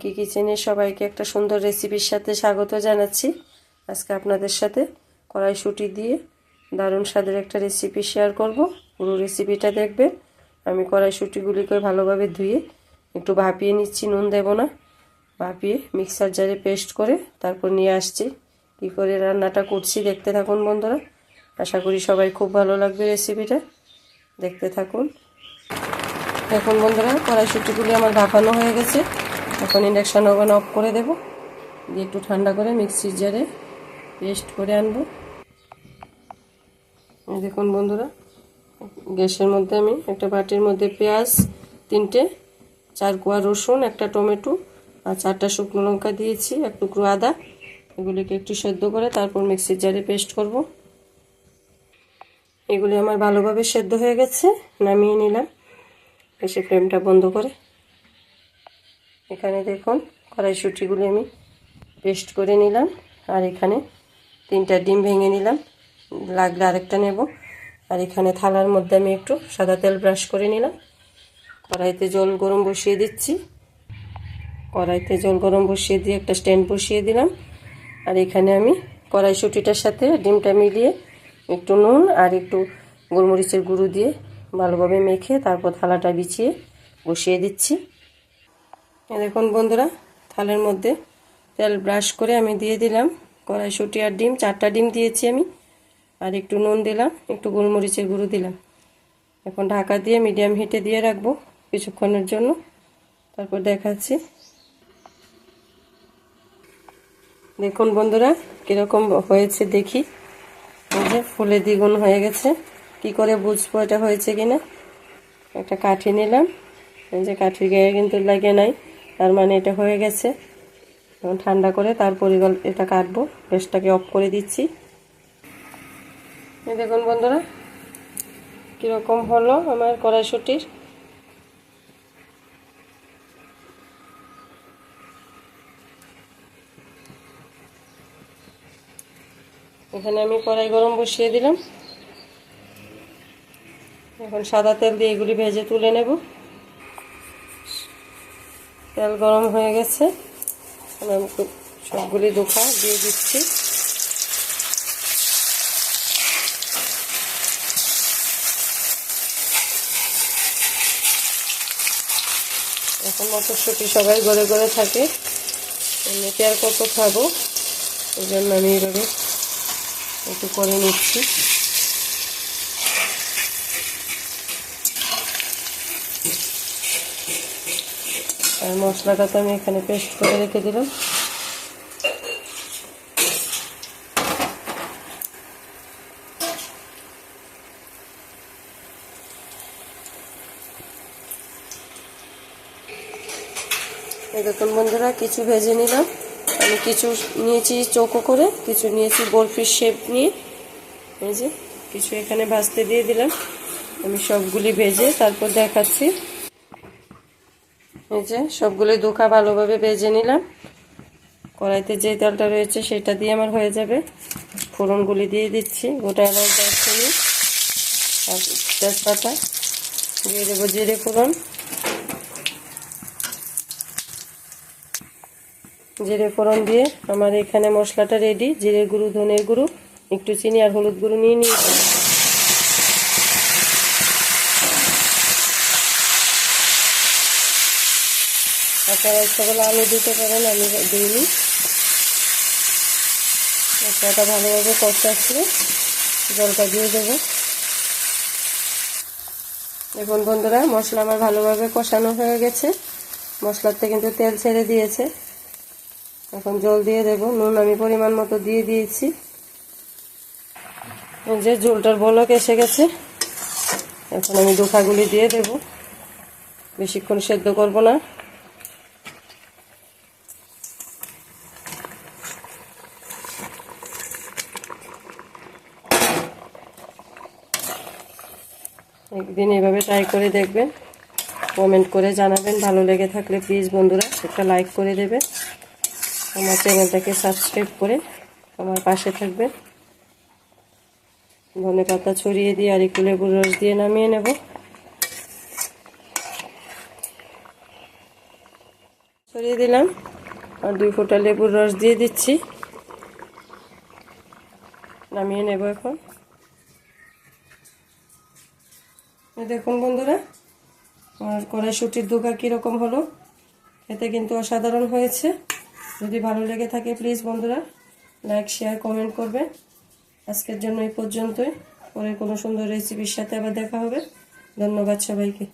পিঙ্কি কিচেনে সবাইকে একটা সুন্দর রেসিপির সাথে স্বাগত জানাচ্ছি। আজকে আপনাদের সাথে কড়াইশুঁটি দিয়ে দারুণ স্বাদের একটা রেসিপি শেয়ার করব। পুরো রেসিপিটা দেখবেন। আমি কড়াইশুঁটিগুলিকে ভালোভাবে ধুয়ে একটু ভাপিয়ে নিচ্ছি, নুন দেব না। ভাপিয়ে মিক্সার জারে পেস্ট করে তারপর নিয়ে আসছি। কী করে রান্নাটা করছি দেখতে থাকুন বন্ধুরা। আশা করি সবাই খুব ভালো লাগবে রেসিপিটা, দেখতে থাকুন। এখন বন্ধুরা কড়াইশুঁটিগুলি আমার ভাপানো হয়ে গেছে। এখন ইন্ডাকশান ওভেন অফ করে দেব, দিয়ে একটু ঠান্ডা করে মিক্সির জারে পেস্ট করে আনবো। দেখুন বন্ধুরা, গ্যাসের মধ্যে আমি একটা বাটির মধ্যে পেঁয়াজ 3টে, 4 কোয়া রসুন, একটা টমেটো আর 4টা শুকনো লঙ্কা দিয়েছি, এক টুকরো আদা। এগুলিকে একটু সেদ্ধ করে তারপর মিক্সির জারে পেস্ট করব। এগুলি আমার ভালোভাবে সেদ্ধ হয়ে গেছে, নামিয়ে নিলাম গ্যাসের ফ্লেমটা বন্ধ করে। এখানে দেখুন কড়াইশুঁটিগুলি আমি পেস্ট করে নিলাম, আর এখানে 3টা ডিম ভেঙে নিলাম, লাগলে আরেকটা নেব। আর এখানে থালার মধ্যে আমি একটু সাদা তেল ব্রাশ করে নিলাম। কড়াইতে জল গরম বসিয়ে দিচ্ছি। কড়াইতে জল গরম বসিয়ে দিয়ে একটা স্ট্যান্ড বসিয়ে দিলাম। আর এখানে আমি কড়াইশুঁটিটার সাথে ডিমটা মিলিয়ে একটু নুন আর একটু গোলমরিচের গুঁড়ো দিয়ে ভালোভাবে মেখে তারপর থালাটা বিছিয়ে বসিয়ে দিচ্ছি। দেখুন বন্ধুরা, থালের মধ্যে তেল ব্রাশ করে আমি দিয়ে দিলাম কড়াইশুঁটি আর ডিম, 4টা ডিম দিয়েছি আমি, আর একটু নুন দিলাম, একটু গোলমরিচের গুঁড়ো দিলাম। এখন ঢাকা দিয়ে মিডিয়াম হিটে দিয়ে রাখবো কিছুক্ষণের জন্য, তারপর দেখাচ্ছি। দেখুন বন্ধুরা কীরকম হয়েছে দেখি। এই যে ফুলে দ্বিগুণ হয়ে গেছে। কি করে বুঝবো এটা হয়েছে কিনা? একটা কাঠি নিলাম, এই যে কাঠির গায়ে কিন্তু লাগে নাই, তার মানে এটা হয়ে গেছে। এখন ঠান্ডা করে তারপর এটা কাটবো। গ্যাসটাকে অফ করে দিচ্ছি। এই দেখুন বন্ধুরা কীরকম হলো আমার কড়াইশুঁটির। এখানে আমি কড়াই গরম বসিয়ে দিলাম। এখন সাদা তেল দিয়ে এগুলি ভেজে তুলে নেব। তেল গরম হয়ে গেছে, আমি সবগুলি ধোঁকা দিয়ে দিচ্ছি। এখন মটরশুঁটি সবাই ঘরে ঘরে থাকে, এমনিতে আর কত খাবো, এই জন্য আমি এইভাবে একটু করে নিচ্ছি। আর মশলাটা তো আমি এখানে পেস্ট করে রেখে দিলাম। দেখুন বন্ধুরা কিছু ভেজে নিলাম আমি, কিছু নিয়েছি চৌকো করে, কিছু নিয়েছি বরফির শেপ নিয়ে। এই যে কিছু এখানে ভাজতে দিয়ে দিলাম। আমি সবগুলি ভেজে তারপর দেখাচ্ছি। এই যে সবগুলি ধোঁকা ভালোভাবে ভেজে নিলাম। কড়াইতে যে তেলটা রয়েছে সেটা দিয়ে আমার হয়ে যাবে। ফোড়নগুলি দিয়ে দিচ্ছি, গোটা এলাচ, দারচিনি আর তেজপাতা দিয়ে দেবো, জিরে ফোড়ন। জিরে ফোড়ন দিয়ে আমার এখানে মশলাটা রেডি। জিরে গুঁড়ো, ধনের গুঁড়ো, একটু চিনি আর হলুদ গুঁড়ো নিয়ে নিয়েছি। আপনারা ইচ্ছা করলে আলু দিতে পারেন, আমি দিইনি। মশলাটা ভালোভাবে কষে আসলে জলটা দিয়ে দেবো। দেখুন বন্ধুরা মশলা আমার ভালোভাবে কষানো হয়ে গেছে, মশলাতে কিন্তু তেল ছেড়ে দিয়েছে। এখন জল দিয়ে দেব। নুন আমি পরিমাণ মতো দিয়ে দিয়েছি। এই যে ঝোলটার বলক এসে গেছে। এখন আমি ধোঁকাগুলি দিয়ে দেব, বেশিক্ষণ সেদ্ধ করব না। একদিন এভাবে ট্রাই করে দেখবেন, কমেন্ট করে জানাবেন। ভালো লেগে থাকলে প্লিজ বন্ধুরা একটা লাইক করে দেবেন। আমার চ্যানেলটাকে সাবস্ক্রাইব করে আমার পাশে থাকবেন। ধনেপাতা ছড়িয়ে দিয়ে আর একটু লেবুর রস দিয়ে নামিয়ে নেব। ছড়িয়ে দিলাম আর 2 ফোঁটা লেবুর রস দিয়ে দিচ্ছি। নামিয়ে নেব এখন। দেখুন বন্ধুরা, আমার কড়াইশুঁটির ধোকা কীরকম হলো, খেতে কিন্তু অসাধারণ হয়েছে। যদি ভালো লেগে থাকে প্লিজ বন্ধুরা লাইক শেয়ার কমেন্ট করবেন। আজকের জন্য এই পর্যন্তই। পরে কোনো সুন্দর রেসিপির সাথে আবার দেখা হবে। ধন্যবাদ সবাইকে।